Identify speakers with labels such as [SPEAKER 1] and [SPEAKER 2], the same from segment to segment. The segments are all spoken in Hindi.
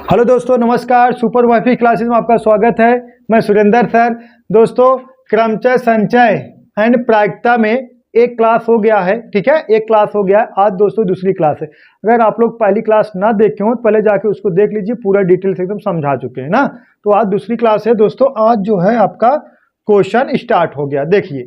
[SPEAKER 1] हेलो दोस्तों, नमस्कार। सुपर वाईफाई क्लासेस में आपका स्वागत है। मैं सुरेंद्र सर। दोस्तों, क्रमचय, संचय एंड प्रायिकता में एक क्लास हो गया है, ठीक है, एक क्लास हो गया है। आज दोस्तों दूसरी क्लास है। अगर आप लोग पहली क्लास ना देखे हो तो पहले जाके उसको देख लीजिए, पूरा डिटेल से एकदम समझा चुके हैं ना। तो आज दूसरी क्लास है दोस्तों। आज जो है आपका क्वेश्चन स्टार्ट हो गया। देखिए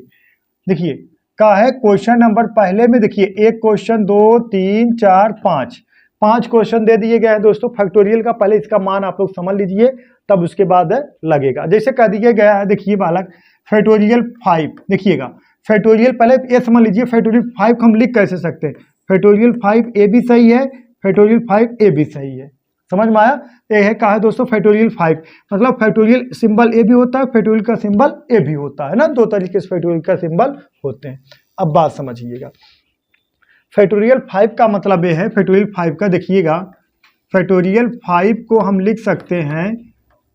[SPEAKER 1] देखिए का है क्वेश्चन नंबर, पहले में देखिए एक क्वेश्चन, 2 3 4 5 क्वेश्चन दे दिए गए हैं दोस्तों फैक्टोरियल का। पहले इसका मान आप लोग समझ लीजिए, तब उसके बाद लगेगा। जैसे कह दिया गया है, देखिए बालक, फैक्टोरियल 5। देखिएगा फैक्टोरियल, पहले ये समझ लीजिए फैक्टोरियल 5 को हम लिख कैसे सकते हैं। फैक्टोरियल 5 ए भी सही है, फैक्टोरियल 5 ए भी सही है। समझ में आया? ये है कहा है दोस्तों फैक्टोरियल 5, मतलब फैक्टोरियल सिंबल ए भी होता है, फैक्टोरियल का सिंबल ए भी होता है ना। दो तरीके से फैक्टोरियल का सिंबल होते हैं। अब बात समझिएगा, फैक्टोरियल 5 का मतलब ये है, फैक्टोरियल 5 का देखिएगा, फैक्टोरियल 5 को हम लिख सकते हैं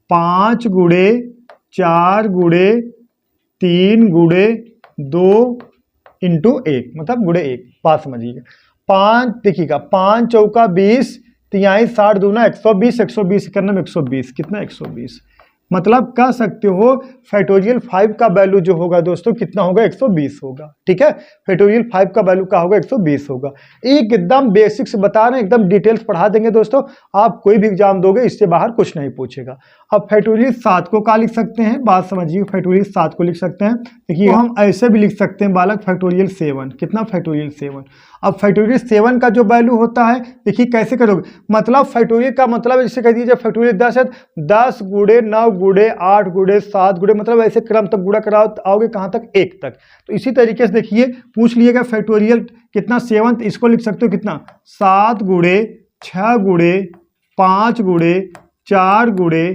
[SPEAKER 1] 5 गुणे 4 गुणे 3 गुणे 2 इंटू 1, मतलब गुणे 1। बात समझिएगा, 5 देखिएगा, 5 चौका 20, 3 60 दूना 120, 120 करने में 120, कितना 120। मतलब कह सकते हो फैक्टोरियल 5 का वैल्यू जो होगा दोस्तों कितना होगा, 120 होगा। ठीक है, फैक्टोरियल 5 का वैल्यू क्या होगा, 120 होगा। एकदम बेसिक्स बता रहे हैं, एकदम डिटेल्स पढ़ा देंगे दोस्तों। आप कोई भी एग्जाम दोगे इससे बाहर कुछ नहीं पूछेगा। अब फैक्टोरियल 7 को क्या लिख सकते हैं, बात समझिए। फैक्टोरियल 7 को लिख सकते हैं, देखिए हम ऐसे भी लिख सकते हैं बालक, फैक्टोरियल 7, कितना फैक्टोरियल 7। अब फैक्टोरियल 7 का जो वैल्यू होता है, देखिए कैसे करोगे, मतलब फैक्टोरियल का मतलब जैसे कह दीजिए फैक्टोरियल 10 है, 10 गुणे 9 गुणे 8 गुणे 7 गुणे, मतलब ऐसे क्रम तक गुणा कराओ, आओगे कहाँ तक, 1 तक। तो इसी तरीके से देखिए पूछ लिएगा फैक्टोरियल कितना 7, इसको लिख सकते हो कितना, 7 गुणे 6 गुणे 5 गुणे 4 गुणे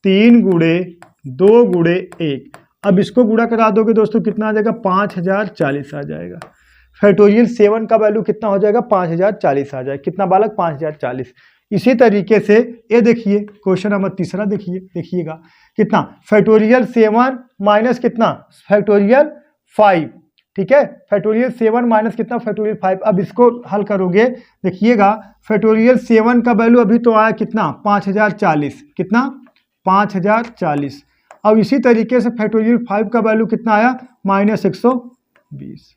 [SPEAKER 1] 3 गुणे 2 गुणे 1। अब इसको गुणा करा दोगे दोस्तों कितना आ जाएगा, 5040 आ जाएगा। फैक्टोरियल 7 का वैल्यू कितना हो जाएगा, 5040 आ जाएगा। कितना बालक, 5040। इसी तरीके से ये देखिए क्वेश्चन नंबर तीसरा, देखिएगा कितना, फैक्टोरियल 7 माइनस कितना, फैक्टोरियल 5। ठीक है, फैक्टोरियल 7 माइनस कितना, फैक्टोरियल 5। अब इसको हल करोगे, देखिएगा फैक्टोरियल 7 का वैल्यू अभी तो आया कितना, 5040, कितना 5040। अब इसी तरीके से फैक्टोरियल 5 का वैल्यू कितना आया, -120।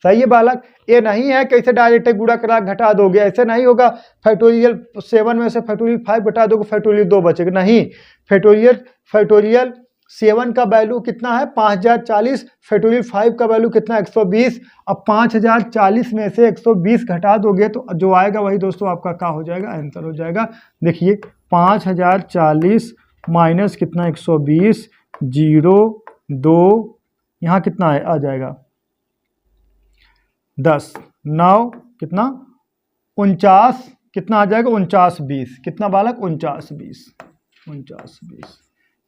[SPEAKER 1] सही है बालक, ये नहीं है कैसे डायरेक्ट गुणा करा घटा दोगे, ऐसे नहीं होगा। फैक्टोरियल 7 में से फैक्टोरियल 5 घटा दोगे, फैक्टोरियल 2 बचेगा, नहीं। फैक्टोरियल 7 का वैल्यू कितना है, 5040, फैक्टोरियल 5 का वैल्यू कितना, 120। अब 5040 में से 120 घटा दोगे तो जो आएगा वही दोस्तों आपका क्या हो जाएगा, आंसर हो जाएगा। देखिए 5040 माइनस कितना, 120, 0 2, यहाँ कितना है, आ जाएगा 10 9 कितना 49, कितना आ जाएगा 49 20, कितना बालक 49 20।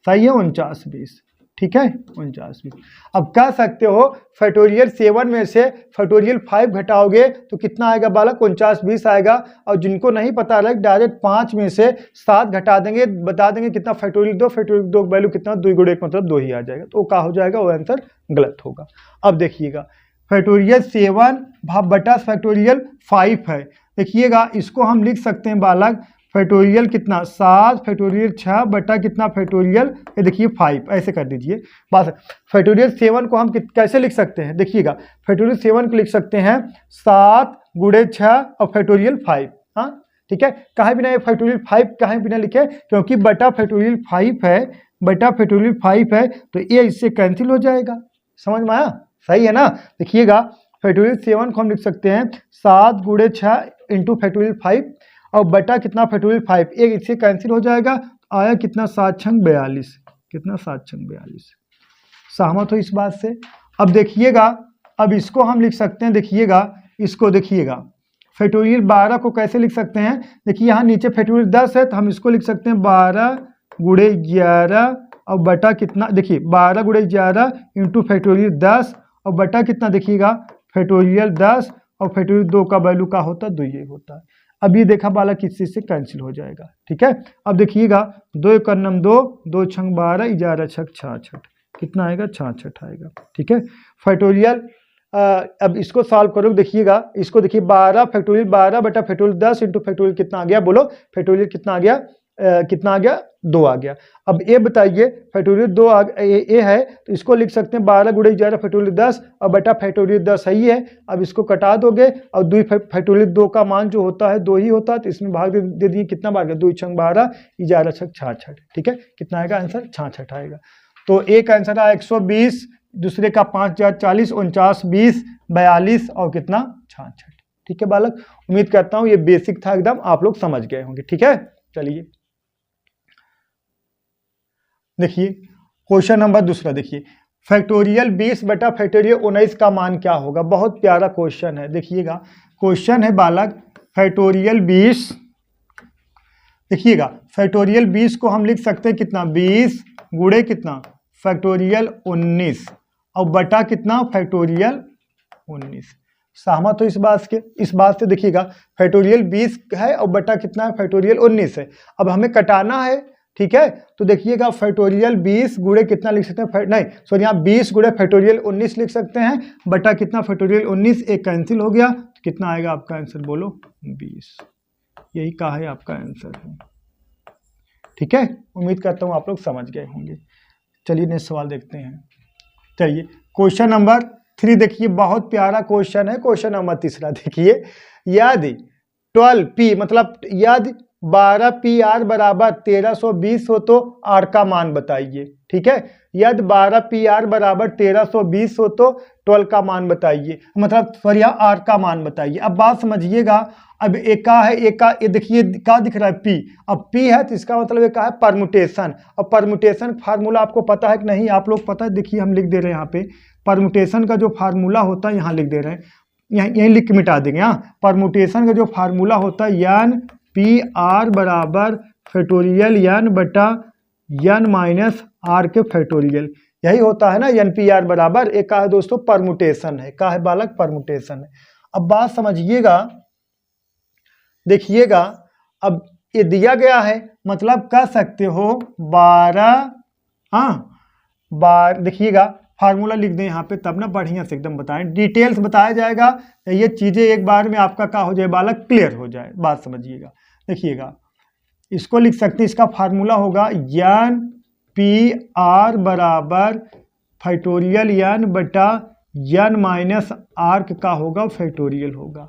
[SPEAKER 1] सही है, 49 20। ठीक है, 49 20। अब कह सकते हो फैक्टोरियल 7 में से फैक्टोरियल 5 घटाओगे तो कितना आएगा बालक, 49 20 आएगा। और जिनको नहीं पता लगे डायरेक्ट 5 में से 7 घटा देंगे, बता देंगे कितना, फैक्टोरियल 2, फैक्टोरियल 2 वैल्यू कितना, 2 गुणे 1 मतलब 2 ही आ जाएगा। तो क्या हो जाएगा, वो आंसर गलत होगा। अब देखिएगा फैक्टोरियल 7 बटा फैक्टोरियल 5 है। देखिएगा इसको हम लिख सकते हैं बालक, फैक्टोरियल कितना 7 फैक्टोरियल 6 बटा कितना फैक्टोरियल, ये देखिए 5, ऐसे कर दीजिए। बस फैक्टोरियल 7 को हम कैसे लिख सकते हैं, देखिएगा फैक्टोरियल 7 को लिख सकते हैं 7 गुणे 6 और फैक्टोरियल 5। हाँ ठीक है, कहीं भी नहीं फैक्टोरियल 5 कहीं भी ना लिखे, क्योंकि बटा फैक्टोरियल 5 है, बटा फैक्टोरियल 5 है, तो ये इससे कैंसिल हो जाएगा। समझ में आया, सही है ना। देखिएगा फैक्टोरियल 7 को हम लिख सकते हैं 7 गुणे 6 इंटू फैक्टोरियल 5 और बटा कितना फैक्टोरियल 5, एक इससे कैंसिल हो जाएगा। आया कितना, 7 छंग 42, कितना 7 छंग 42। सहमत हो इस बात से। अब देखिएगा, अब इसको हम लिख सकते हैं, देखिएगा इसको, देखिएगा फैक्टोरियल 12 को कैसे लिख सकते हैं, देखिए यहाँ नीचे फैक्टोरियल 10 है तो हम इसको लिख सकते हैं 12 गुणे 11 और बटा कितना, देखिए 12 गुणे 11 इंटू फैक्टोरियल 10 और बटा कितना, देखिएगा फैक्टोरियल 10 और फैक्टोरियल 2 का वैल्यू क्या होता है, 2 ये होता है। अब ये देखा बालक किस चीज से कैंसिल हो जाएगा। ठीक है, अब देखिएगा 2 × 9 2, 2 छंग 12, 11 छक 66, कितना आएगा 66 आएगा। ठीक है, फैक्टोरियल अब इसको सॉल्व करो, देखिएगा इसको, देखिए 12 फैक्टोरियल 12 बटा फैक्टोरियल 10 इंटू फैक्टोरियल कितना आ गया, बोलो फैक्टोरियल कितना आ गया, कितना आ गया, 2 आ गया। अब ये बताइए फैक्टोरियल 2 ये है तो इसको लिख सकते हैं 12 गुणे 11 फैक्टोरियल 10 और बटा फैक्टोरियल 10 सही है। अब इसको कटा दोगे और 2 फैक्टोरियल 2 का मान जो होता है 2 ही होता है, तो इसमें भाग दे दिए, कितना भाग गया, 2 छंग 12 11 छंग 66, ठीक है, कितना आएगा आंसर, 66 आएगा। तो एक आंसर आया 120, दूसरे का 5040, 49 20 42 और कितना 66, ठीक है बालक। उम्मीद करता हूँ ये बेसिक था एकदम, आप लोग समझ गए होंगे, ठीक है। चलिए देखिए क्वेश्चन नंबर दूसरा, देखिए फैक्टोरियल 20 बटा फैक्टोरियल 19 का मान क्या होगा। बहुत प्यारा क्वेश्चन है, देखिएगा क्वेश्चन है बालक फैक्टोरियल 20, देखिएगा फैक्टोरियल 20 को हम लिख सकते हैं कितना, 20 गुणे कितना फैक्टोरियल 19 और बटा कितना फैक्टोरियल 19। सहमत हो इस बात से, देखिएगा फैक्टोरियल 20 है और बटा कितना है, फैक्टोरियल 19 है। अब हमें कटाना है, ठीक है, तो देखिएगा फैक्टोरियल 20 गुणे कितना लिख सकते हैं, नहीं सॉरी, यहाँ 20 गुणे फैक्टोरियल 19 लिख सकते हैं, बटा कितना फैक्टोरियल 19, एक कैंसिल हो गया, तो कितना आएगा आपका आंसर, बोलो 20। यही कहा है आपका आंसर है, ठीक है। उम्मीद करता हूँ आप लोग समझ गए होंगे। चलिए नेक्स्ट सवाल देखते हैं। चलिए क्वेश्चन नंबर 3 देखिए, बहुत प्यारा क्वेश्चन है। क्वेश्चन नंबर तीसरा देखिए, यदि 12p मतलब यदि 12pr बराबर 1320 हो तो r का मान बताइए, ठीक है। यदि 12pr बराबर 1320 हो तो 12 का मान बताइए, मतलब सॉरी r का मान बताइए। अब बात समझिएगा, अब एक का है, एक का ये देखिए क्या दिख रहा है p, अब p है तो इसका मतलब एक का है परमुटेशन। अब परमुटेशन फार्मूला आपको पता है कि नहीं, आप लोग पता है, देखिए हम लिख दे रहे हैं यहाँ पे परमुटेशन का जो फार्मूला होता है, यहाँ लिख दे रहे हैं, यहीं लिख के मिटा देंगे। यहाँ परमुटेशन का जो फार्मूला होता है एन पी आर बराबर फैक्टोरियल एन बटा एन माइनस आर के फैक्टोरियल, यही होता है ना, एन पी आर बराबर एक का है दोस्तों परमुटेशन है, का है बालक परमुटेशन है। अब बात समझिएगा, देखिएगा अब ये दिया गया है, मतलब कह सकते हो 12, देखिएगा फार्मूला लिख दें यहाँ पे, तब ना बढ़िया से एकदम बताएं, डिटेल्स बताया जाएगा, ये चीज़ें एक बार में आपका क्या हो जाए बालक, क्लियर हो जाए। बात समझिएगा, देखिएगा इसको लिख सकते हैं, इसका फार्मूला होगा एन पी आर बराबर फैक्टोरियल एन बटा एन माइनस आर का होगा फैक्टोरियल होगा।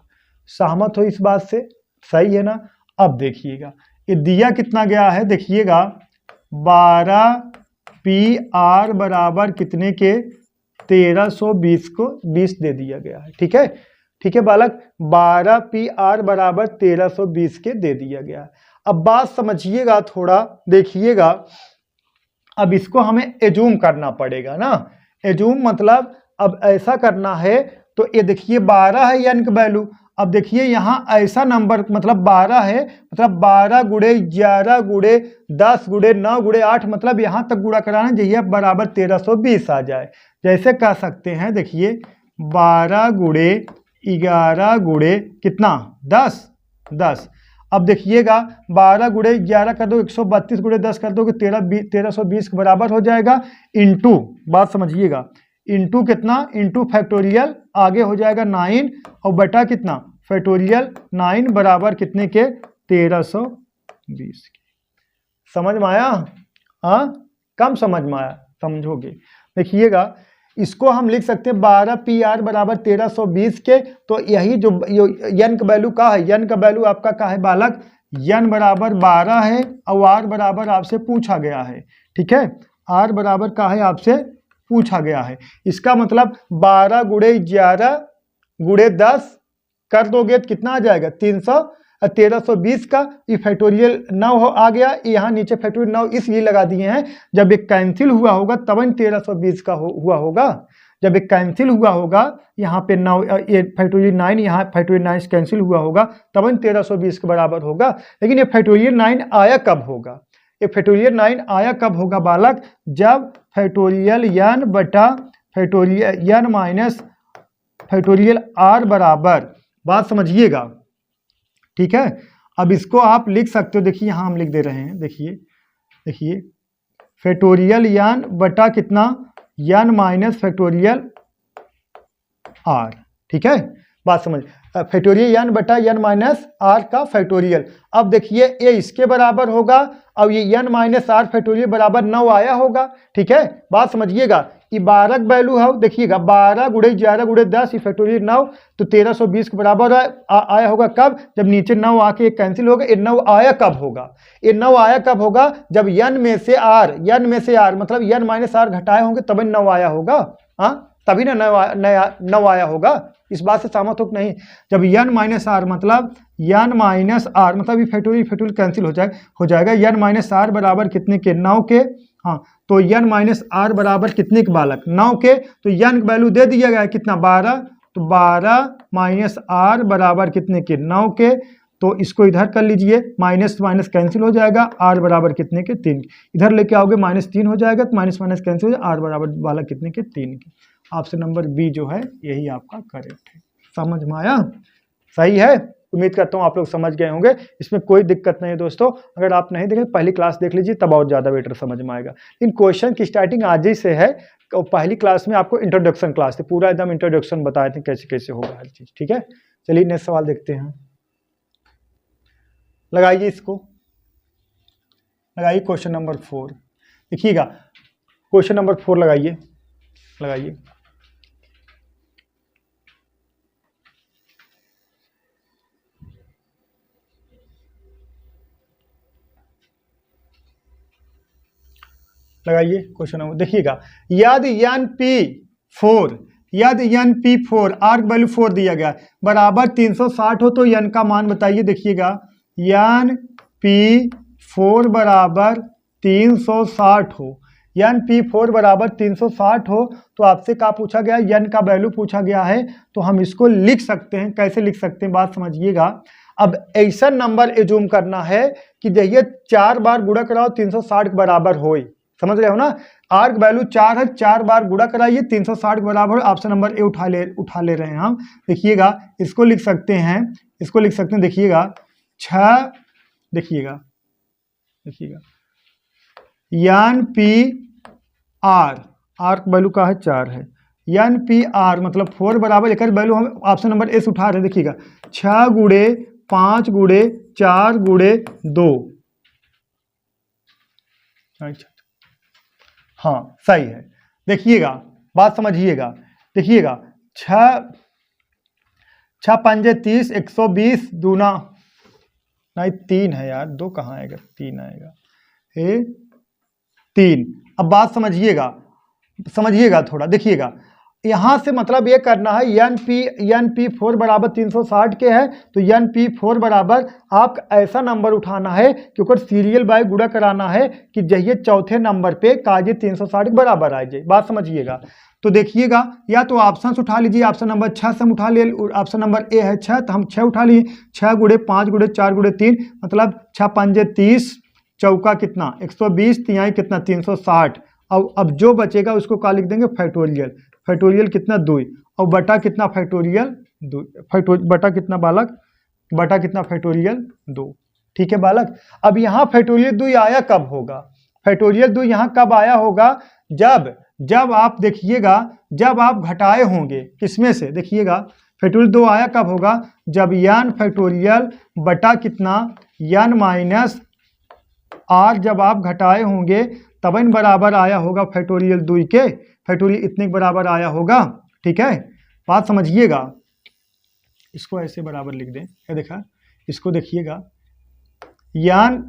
[SPEAKER 1] सहमत हो इस बात से, सही है ना। अब देखिएगा ये दिया कितना गया है, देखिएगा 12pr बराबर कितने के 1320 को 20 दे दिया गया है, ठीक है, ठीक है बालक, 12pr बराबर 1320 के दे दिया गया है। अब बात समझिएगा थोड़ा, देखिएगा अब इसको हमें एजूम करना पड़ेगा ना, एजूम मतलब अब ऐसा करना है, तो ये देखिए 12 है एन का वैल्यू, अब देखिए यहाँ ऐसा नंबर मतलब 12 है, मतलब 12 गुणे 11 गुणे 10 गुणे 9 गुणे 8, मतलब यहाँ तक गुणा कराना चाहिए बराबर 1320 आ जाए। जैसे कह सकते हैं, देखिए 12 गुणे 11 गुणे कितना 10, अब देखिएगा 12 गुणे 11 कर दो 132 गुणे 10 कर दोगे 1320 के बराबर हो जाएगा, इंटू, बात समझिएगा, इंटू कितना, इंटू फैक्टोरियल आगे हो जाएगा 9 और बटा कितना फैक्टोरियल 9 बराबर कितने के 1320 के। समझ में आया, हाँ कम समझ में आया, समझोगे। देखिएगा इसको हम लिख सकते हैं 12pr बराबर 1320 के, तो यही जो एन का वैल्यू का है, एन का वैल्यू आपका का है बालक, एन बराबर 12 है और आर बराबर आपसे पूछा गया है, ठीक है, आर बराबर का है आपसे पूछा गया है। इसका मतलब 12 गुणे 11 गुणे 10 कर दोगे तो कितना आ जाएगा 1320 का, ये फैक्टोरियल 9 आ गया, यहाँ नीचे फैक्टोरियल 9 इसलिए लगा दिए हैं, जब एक कैंसिल हुआ होगा तब 1320 का हुआ होगा, जब एक कैंसिल हुआ होगा यहाँ पे 9 ये फैक्टोरियल 9 यहाँ फैक्टोरियल 9 कैंसिल हुआ होगा तब 1320 के बराबर होगा। लेकिन ये फैक्टोरियल 9 आया कब होगा, ये फैक्टोरियल 9 आया कब होगा बालक, जब फैक्टोरियल एन बटा factorial N minus factorial R बराबर, बात समझिएगा, ठीक है। अब इसको आप लिख सकते हो, देखिए यहाँ हम लिख दे रहे हैं, देखिए फैक्टोरियल एन बटा कितना एन माइनस फैक्टोरियल आर। ठीक है, बात समझ। फैक्टोरियल n बटा n माइनस आर का फैक्टोरियल। अब देखिए ये इसके बराबर होगा, अब ये n माइनस आर फैक्टोरियल बराबर 9 आया होगा। ठीक है, बात समझिएगा। ये 12 का वैल्यू है, देखिएगा 12 गुणे 11 गुणे 10 फैक्टोरियल 9, तो 1320 के बराबर आया होगा। कब? जब नीचे 9 आके कैंसिल होगा। ये 9 आया कब होगा? ये 9 आया कब होगा? जब n में से r मतलब n माइनस आर घटाए होंगे तभी 9 आया होगा। हाँ, तभी ना 9 आया होगा। इस बात से सहमत हो कि नहीं? जब n माइनस आर मतलब ये फैक्टोरियल कैंसिल हो जाएगा। n माइनस आर बराबर कितने के? 9 के। हाँ, तो n माइनस आर बराबर कितने के बालक? 9 के। तो n का वैल्यू दे दिया गया है कितना? 12। तो 12 माइनस आर बराबर कितने के? 9 के। तो इसको इधर कर लीजिए, माइनस माइनस कैंसिल हो जाएगा। आर बराबर कितने के? 3। इधर लेके आओगे -3 हो जाएगा, तो माइनस माइनस कैंसिल हो जाएगा। आर बराबर वाला कितने के? 3 के। ऑप्शन नंबर बी जो है यही आपका करेक्ट है। समझ में आया? सही है, उम्मीद करता हूँ आप लोग समझ गए होंगे। इसमें कोई दिक्कत नहीं है दोस्तों। अगर आप नहीं देखें पहली क्लास देख लीजिए, तब और ज़्यादा बेटर समझ में आएगा। इन क्वेश्चन की स्टार्टिंग आज ही से है। पहली क्लास में आपको इंट्रोडक्शन क्लास थी, पूरा एकदम इंट्रोडक्शन बताए थे कैसे कैसे होगा हर चीज़। ठीक है, चलिए नेक्स्ट सवाल देखते हैं। लगाइए इसको, लगाइए क्वेश्चन नंबर 4। देखिएगा क्वेश्चन नंबर 4 लगाइए। क्वेश्चन नंबर, देखिएगा यदि NP4 आर्क वैल्यू 4 दिया गया बराबर 360 हो तो n का मान बताइए। देखिएगा NP4 बराबर 360 हो, NP4 बराबर 360 हो तो आपसे क्या पूछा गया? n का वैल्यू पूछा गया है। तो हम इसको लिख सकते हैं। कैसे लिख सकते हैं? बात समझिएगा। अब ऐसा नंबर एज्यूम करना है कि जैसे 4 बार गुणा कराओ 360 के बराबर होए। समझ रहे हो ना? आर्क वैल्यू 4 है, 4 बार गुणा कराइए 360 के बराबर। ऑप्शन नंबर ए उठा ले रहे हैं हम। देखिएगा इसको लिख सकते हैं, देखिएगा 6, देखिएगा NPR आर्क वैल्यू का है 4 है। NPR मतलब 4 बराबर एक वैल्यू हम ऑप्शन नंबर ए से उठा रहे हैं। देखिएगा 6 गुणे 5 गुणे 4 गुणे 2। अच्छा, हाँ सही है। देखिएगा बात समझिएगा। देखिएगा 6 पंजे 30, 120 दूना नहीं 3 है यार, 2 कहाँ आएगा? 3 आएगा। 3। अब बात समझिएगा थोड़ा। देखिएगा यहाँ से मतलब ये करना है NP4 बराबर 360 के है, तो NP4 बराबर आप ऐसा नंबर उठाना है कि ऊपर सीरियल बाय गुणा कराना है कि जहिए चौथे नंबर पे काजे 360 के बराबर आ जाए। बात समझिएगा। तो देखिएगा या तो ऑप्शन उठा लीजिए, ऑप्शन नंबर 6 से हम उठा लिए। ऑप्शन नंबर ए है 6, तो हम 6 उठा लिए। 6 गुणे 5 गुणे 4 गुणे 3 मतलब 6 पंजे 30, चौका कितना 120, तिहाई कितना 360। अब जो बचेगा उसको क्या लिख देंगे? फैक्टोरियल कितना 2 और बटा कितना फैक्टोरियल 2, बटा कितना बालक? बटा कितना फैक्टोरियल 2। ठीक है बालक। अब यहाँ फैक्टोरियल 2 आया कब होगा? फैक्टोरियल 2 यहाँ कब आया होगा? जब आप देखिएगा, जब आप घटाए होंगे किसमें से? देखिएगा फैक्टोरियल 2 आया कब होगा? जब n फैक्टोरियल बटा कितना n माइनस आर जब आप घटाए होंगे तब n बराबर आया होगा फैक्टोरियल 2 के। फैक्टोरियल इतने के बराबर आया होगा। ठीक है, बात समझिएगा। इसको ऐसे बराबर लिख दें। क्या देखा? इसको देखिएगा NPR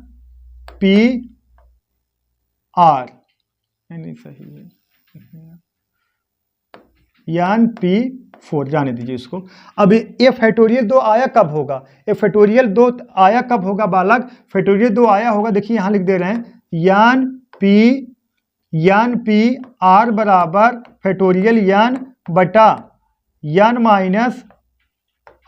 [SPEAKER 1] नहीं सही है, NP4 जाने दीजिए इसको। अब ये फैक्टोरियल 2 आया कब होगा? ये फैक्टोरियल 2 आया कब होगा बालक? फैक्टोरियल 2 आया होगा, देखिए यहाँ लिख दे रहे हैं NPR बराबर फैक्टोरियल n बटा n माइनस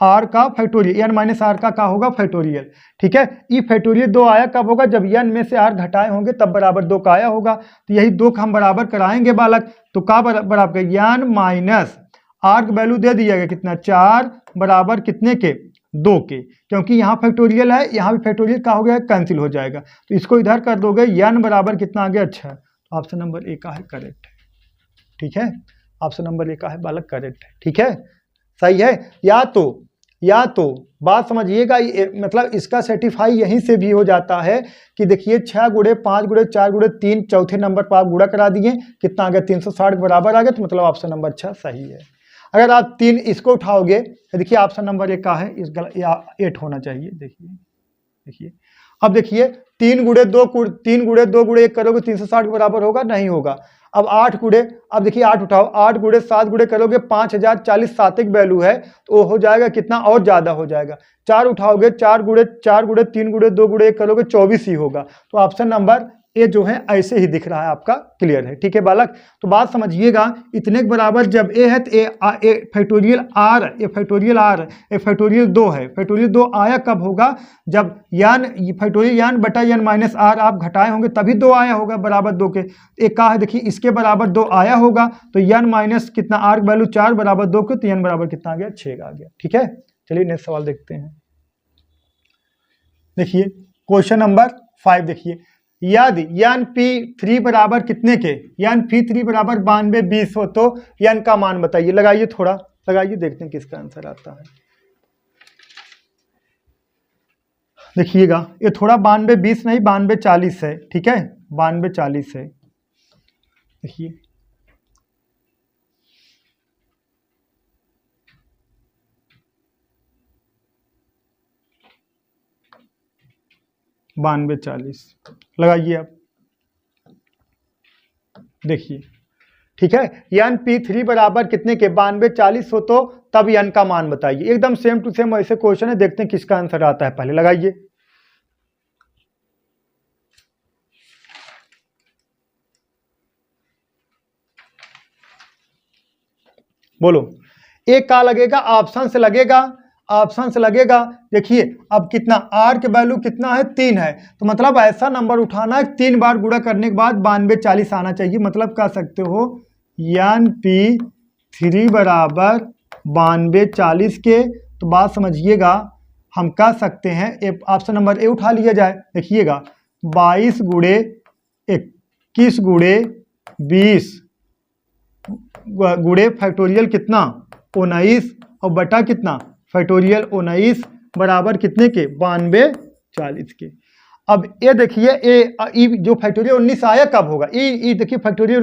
[SPEAKER 1] आर का फैक्टोरियल, n माइनस आर का क्या होगा? फैक्टोरियल। ठीक है, ये फैक्टोरियल 2 आया कब होगा? जब n में से r घटाए होंगे तब बराबर 2 का आया होगा। तो यही 2 का हम बराबर कराएंगे बालक। तो का बराबर n माइनस आर का वैल्यू दे दिया गया कितना? 4 बराबर कितने के? 2 के। क्योंकि यहाँ फैक्टोरियल है, यहाँ भी फैक्टोरियल का हो गया, कैंसिल हो जाएगा। तो इसको इधर कर दोगे, n बराबर कितना आ गया? 6। ऑप्शन नंबर ए का है करेक्ट। ठीक है, ऑप्शन नंबर ए का है बालक करेक्ट है। ठीक है, सही है। या तो बात समझिएगा, मतलब इसका सर्टिफाई यहीं से भी हो जाता है कि देखिए 6 गुणे 5 गुणे 4 गुणे 3, चौथे नंबर पर आप गुणा करा दिए, कितना आ गया 360 बराबर आ गया, तो मतलब ऑप्शन नंबर 6 सही है। अगर आप 3 इसको उठाओगे तो देखिए ऑप्शन नंबर 1 का है, इस 8 होना चाहिए। देखिए अब देखिए 3 गुणे 2 गुणे 1 करोगे 360 बराबर होगा, नहीं होगा। अब 8 गुणे, अब देखिए 8 उठाओ, 8 गुणे 7 गुणे करोगे 5040 सात्विक वैल्यू है, तो हो जाएगा कितना और ज्यादा हो जाएगा। 4 उठाओगे, 4 गुणे 3 गुणे 2 गुणे 1 करोगे 24 ही होगा। तो ऑप्शन नंबर ए जो है ऐसे ही दिख रहा है आपका, क्लियर है। ठीक है बालक, तो बात समझिएगा, इतने के बराबर जब ए है तो A factorial R, A factorial R, A factorial 2 है। फैक्टोरियल 2 आया कब होगा, जब यान फैक्टोरियल यान बटा यान माइनस आर आप घटाए होंगे तभी 2 आया होगा बराबर 2 के। एक का है देखिए इसके बराबर 2 आया होगा, तो यान माइनस कितना आर वैल्यू 4 बराबर 2 के, तो यान बराबर कितना आ गया 6 आ गया। ठीक है, चलिए नेक्स्ट सवाल देखते हैं। देखिए क्वेश्चन नंबर 5 देखिए, यदि यान P3 बराबर कितने के, यान P3 बराबर 92 20 हो तो यान का मान बताइए। लगाइए, थोड़ा लगाइए, देखते हैं किसका आंसर आता है। देखिएगा ये थोड़ा 92 20 नहीं 92 40 है। ठीक है, 92 40 है। देखिए 92 40 लगाइए आप, देखिए। ठीक है, यान P3 बराबर कितने के, 92 40 हो तो तब यान का मान बताइए। एकदम सेम टू सेम ऐसे क्वेश्चन है, देखते हैं किसका आंसर आता है। पहले लगाइए, बोलो एक का लगेगा, ऑप्शन से लगेगा, ऑप्शन से लगेगा। देखिए अब कितना आर के वैल्यू कितना है 3 है, तो मतलब ऐसा नंबर उठाना है 3 बार गुणा करने के बाद 92 40 आना चाहिए। मतलब कह सकते हो यान P3 बराबर 92 40 के, तो बात समझिएगा हम कह सकते हैं ऑप्शन नंबर ए उठा लिया जाए। देखिएगा 22 गुणे 21 गुणे 20 गुणे फैक्टोरियल कितना 19 और बटा कितना फैक्टोरियल 19 बराबर कितने के 92 40 के। अब ये देखिए ए जो फैक्टोरियल 19 आया कब होगा, ई देखिए फैक्टोरियल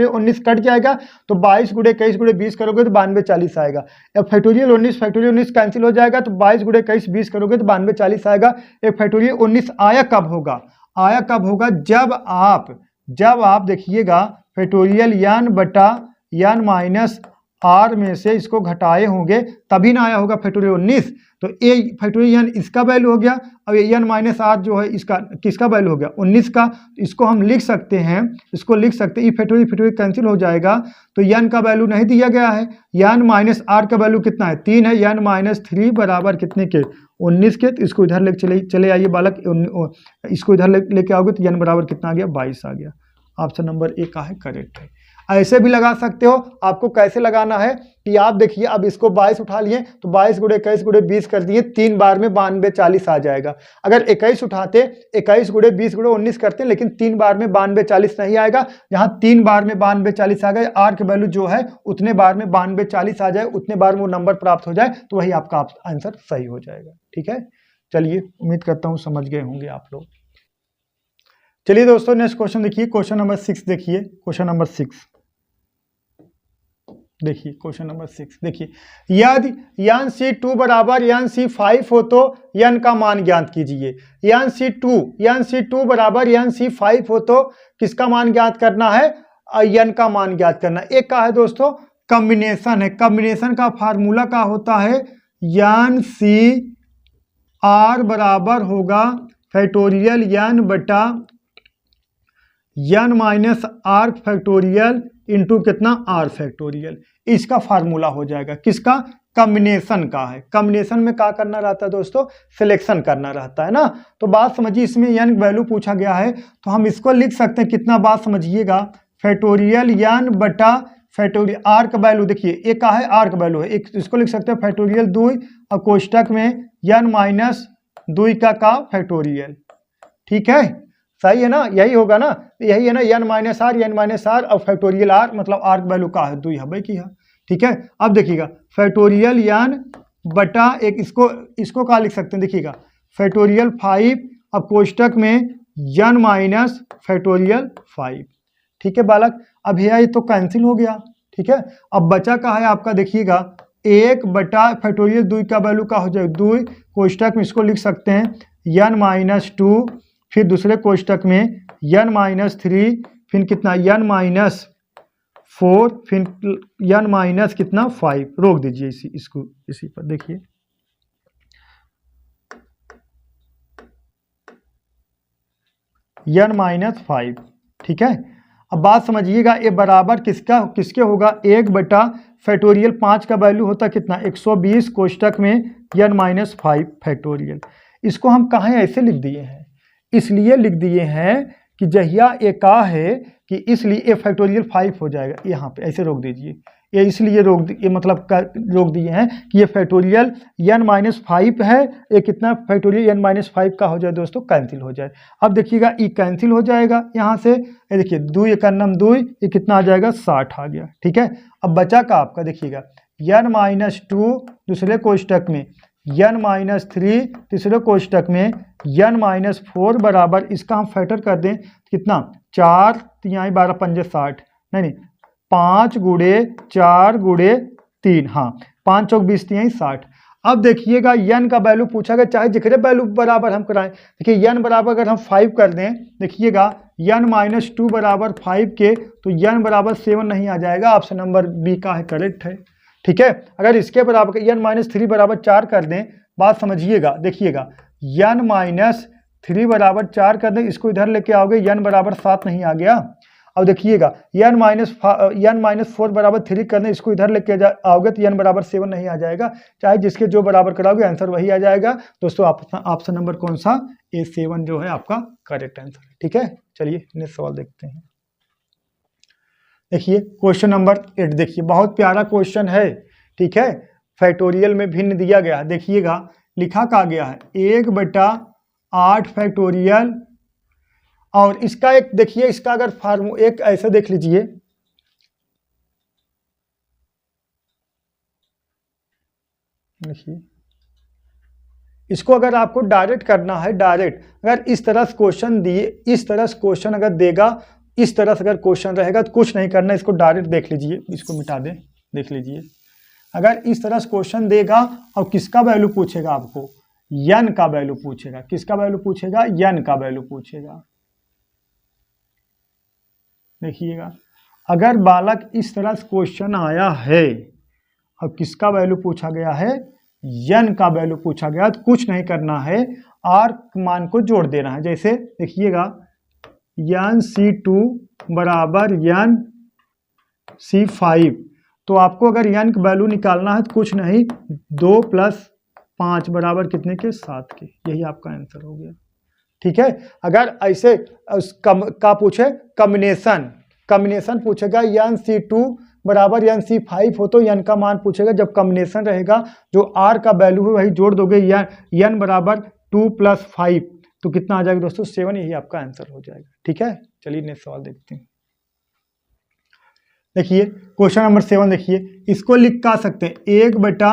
[SPEAKER 1] 19 कट जाएगा, तो 22 गुणे 21 गुणे 20 करोगे तो 92 40 आएगा। अब फैक्टोरियल 19 कैंसिल हो जाएगा, तो 22 गुणे 21 20 करोगे तो 92 40 आएगा। एक फैक्टोरियल 19 आया कब होगा, आया कब होगा जब आप देखिएगा फैक्टोरियल यान बटा यान माइनस आर में से इसको घटाए होंगे तभी ना आया होगा फैक्टोरियल 19। तो ए फैक्टोरियल यान इसका वैल्यू हो गया, अब एन माइनस आर जो है इसका किसका वैल्यू हो गया 19 का। इसको हम लिख सकते हैं, इसको लिख सकते हैं, ई फैक्टोरियल कैंसिल हो जाएगा, तो एन का वैल्यू नहीं दिया गया है। यान माइनस आर का वैल्यू कितना है 3 है, यान माइनस 3 बराबर कितने के 19 के। तो इसको इधर ले चले आइए बालक, इसको इधर लेके आओगे तो एन बराबर कितना आ गया 22 आ गया। ऑप्शन नंबर ए का है करेक्ट है। ऐसे भी लगा सकते हो, आपको कैसे लगाना है कि आप देखिए अब इसको 22 उठा लिए तो 22 गुणे 21 गुणे 20 कर दिए, 3 बार में 92 40 आ जाएगा। अगर 21 उठाते 21 गुणे 20 गुणे 19 करते, लेकिन 3 बार में 92 40 नहीं आएगा। यहाँ 3 बार में 92 40 आ गए, आर के वैल्यू जो है उतने बार में 92 40 आ जाए, उतने बार में वो नंबर प्राप्त हो जाए, तो वही आपका आंसर सही हो जाएगा। ठीक है, चलिए उम्मीद करता हूँ समझ गए होंगे आप लोग। चलिए दोस्तों नेक्स्ट क्वेश्चन देखिए, क्वेश्चन नंबर 6 देखिए, क्वेश्चन नंबर 6 देखिए, क्वेश्चन नंबर 6 देखिए, यदि यान C2 बराबर यान C5 हो तो यान का मान ज्ञात कीजिए। यान C2 बराबर यान C5 हो तो किसका मान ज्ञात करना है, यान का मान ज्ञात करना। एक का है दोस्तों कॉम्बिनेशन है, कॉम्बिनेशन का फार्मूला का होता है यान CR बराबर होगा फैक्टोरियल यान बटा यान माइनस आर फैक्टोरियल इंटू कितना आर फैक्टोरियल। इसका फार्मूला हो जाएगा किसका, कॉम्बिनेशन का है। कॉम्बिनेशन में क्या करना रहता है दोस्तों, सिलेक्शन करना रहता है ना। तो बात समझिए, इसमें यान वैल्यू पूछा गया है तो हम इसको लिख सकते हैं कितना, बात समझिएगा फैक्टोरियल यान बटा फैक्टोरियल आर का वैल्यू, देखिए एक का है आर का वैल्यू है, एक इसको लिख सकते हैं फैक्टोरियल 2 और कोष्टक में यान माइनस 2 का फैक्टोरियल। ठीक है, सही है ना, यही होगा ना, यही है ना, n माइनस आर और फैक्टोरियल आर मतलब आर वैल्यू का है 2 यहाँ की है। ठीक है, अब देखिएगा फैक्टोरियल n बटा एक, इसको क्या लिख सकते हैं, देखिएगा फैक्टोरियल 5, अब कोष्टक में n माइनस फैक्टोरियल 5। ठीक है बालक, अब ये तो कैंसिल हो गया। ठीक है, अब बचा का है आपका, देखिएगा 1 बटा फैक्टोरियल 2 का वैल्यू का हो जाएगा 2, कोष्टक में इसको लिख सकते हैं n माइनस 2, फिर दूसरे कोष्टक में n माइनस 3, फिर कितना n माइनस 4, फिर n माइनस कितना 5। रोक दीजिए इसको इसी पर, देखिए n माइनस 5। ठीक है, अब बात समझिएगा, ये बराबर किसके होगा, 1 बटा फैक्टोरियल 5 का वैल्यू होता है कितना 120, कोष्टक में n माइनस 5 फैक्टोरियल। इसको हम कहाँ ऐसे लिख दिए हैं, इसलिए लिख दिए हैं कि जहिया ए का है कि इसलिए ए फैक्टोरियल 5 हो जाएगा, यहाँ पे ऐसे रोक दीजिए, ये इसलिए रोक दिए हैं कि ये फैक्टोरियल n माइनस 5 है, ये कितना फैक्टोरियल n माइनस 5 का हो जाए दोस्तों, कैंसिल हो जाए। अब देखिएगा ई कैंसिल हो जाएगा यहाँ से, ये देखिए 2 एकन्नम 2, ये कितना आ जाएगा 60 आ गया। ठीक है, अब बचा का आपका देखिएगा n माइनस 2 दूसरे कोष्टक में, n माइनस 3 तीसरे कोष्टक में, n माइनस 4 बराबर, इसका हम फैक्टर कर दें कितना 4 यहाँ 12 पंजे 60, नहीं 5 गुड़े 4 गुड़े 3, हाँ 5 चौक 20 3 60। अब देखिएगा n का वैल्यू पूछा गया, चाहे जिक्र वैल्यू बराबर हम कराएं, देखिए n बराबर अगर हम 5 कर दें, देखिएगा n माइनस 2 बराबर 5 के, तो n बराबर 7 नहीं आ जाएगा, ऑप्शन नंबर बी का है करेक्ट है। ठीक है, अगर इसके बराबर n माइनस 3 बराबर 4 कर दें, बात समझिएगा, देखिएगा n माइनस 3 बराबर 4 कर दें, इसको इधर लेके आओगे n बराबर 7 नहीं आ गया। अब देखिएगा n माइनस 4 बराबर 3 कर दें, इसको इधर लेके आओगे तो n बराबर 7 नहीं आ जाएगा, चाहे जिसके जो बराबर कराओगे आंसर वही आ जाएगा। दोस्तों ऑप्शन नंबर कौन सा, A7 जो है आपका करेक्ट आंसर है। ठीक है, चलिए नेक्स्ट सवाल देखते हैं। देखिए क्वेश्चन नंबर 8, देखिए बहुत प्यारा क्वेश्चन है। ठीक है, फैक्टोरियल में भिन्न दिया गया है, देखिएगा लिखा का गया है 1 बटा 8 फैक्टोरियल, और इसका एक देखिए, इसका अगर फार्मूला एक ऐसे देख लीजिए, देखिए इसको अगर आपको डायरेक्ट करना है, डायरेक्ट अगर इस तरह से क्वेश्चन दिए, इस तरह से क्वेश्चन अगर देगा, इस तरह से अगर क्वेश्चन रहेगा तो कुछ नहीं करना, इसको डायरेक्ट देख लीजिए, इसको मिटा दें, देख लीजिए अगर इस तरह से क्वेश्चन देगा और किसका वैल्यू पूछेगा आपको, n का वैल्यू पूछेगा, किसका वैल्यू पूछेगा, n का वैल्यू पूछेगा। देखिएगा अगर बालक इस तरह से क्वेश्चन आया है और किसका वैल्यू पूछा गया है, n का वैल्यू पूछा गया, तो कुछ नहीं करना है, r मान को जोड़ देना है। जैसे देखिएगा nc2 बराबर nc5, तो आपको अगर n का वैल्यू निकालना है तो कुछ नहीं, 2 + 5 बराबर कितने के, 7 के, यही आपका आंसर हो गया। ठीक है, अगर ऐसे का पूछे कम्बिनेशन पूछेगा, nc2 बराबर nc5 हो तो n का मान पूछेगा, जब कम्बिनेशन रहेगा जो r का वैल्यू है वही जोड़ दोगे, n बराबर 2 + 5 तो कितना आ जाएगा दोस्तों, 7, यही आपका आंसर हो जाएगा। ठीक है, चलिए नेक्स्ट सवाल देखते हैं। देखिए क्वेश्चन नंबर 7, देखिए इसको लिख का सकते हैं 1 बटा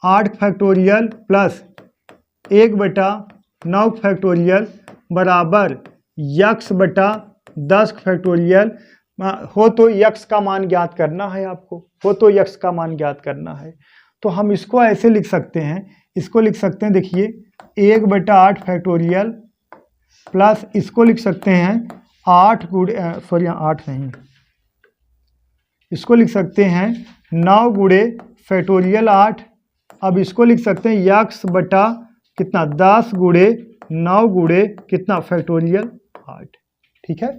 [SPEAKER 1] 8 फैक्टोरियल प्लस 1 बटा 9 फैक्टोरियल बराबर x बटा 10 फैक्टोरियल, हो तो x का मान ज्ञात करना है आपको, हो तो x का मान ज्ञात करना है। तो हम इसको ऐसे लिख सकते हैं, इसको लिख सकते हैं, देखिए 1 बटा 8 फैक्टोरियल प्लस इसको लिख सकते हैं 8 गुड़े, सॉरी 8 नहीं, इसको लिख सकते हैं 9 गुड़े फैक्टोरियल 8। अब इसको लिख सकते हैं x बटा कितना 10 गुड़े 9 गुड़े कितना फैक्टोरियल 8। ठीक है,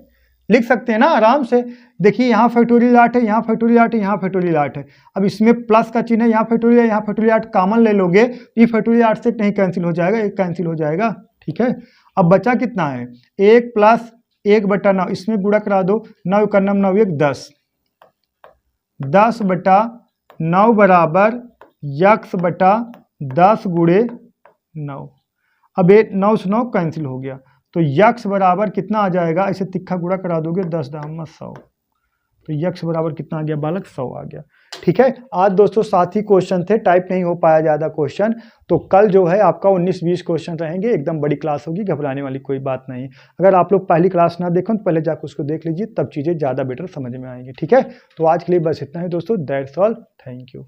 [SPEAKER 1] लिख सकते हैं ना आराम से। देखिए यहाँ फैक्टोरियल 8 है, यहाँ फैक्टोरियल 8 है, यहाँ फैक्टोरियल 8 है, अब इसमें प्लस का चिन्ह है, यहाँ फैक्टोरियल 8 कॉमन ले लोगे, ये फैक्टोरियल 8 से नहीं कैंसिल हो जाएगा, एक कैंसिल हो जाएगा। ठीक है, अब बचा कितना है, 1 + 1 बटा 9, इसमें गुणा करा दो, 9 × 9 = 10, 10 बटा 9 बराबर x बटा 10 गुड़े 9। अब 9 से 9 कैंसिल हो गया, तो यक्स बराबर कितना आ जाएगा, ऐसे तिक्का गुणा करा दोगे 10 दाम 100, तो यक्स बराबर कितना आ गया बालक 100 आ गया। ठीक है, आज दोस्तों 7 ही क्वेश्चन थे, टाइप नहीं हो पाया ज़्यादा क्वेश्चन, तो कल जो है आपका 19-20 क्वेश्चन रहेंगे, एकदम बड़ी क्लास होगी, घबराने वाली कोई बात नहीं। अगर आप लोग पहली क्लास ना देखो तो पहले जाकर उसको देख लीजिए, तब चीज़ें ज़्यादा बेटर समझ में आएंगी। ठीक है, तो आज के लिए बस इतना ही दोस्तों, दैट्स ऑल, थैंक यू।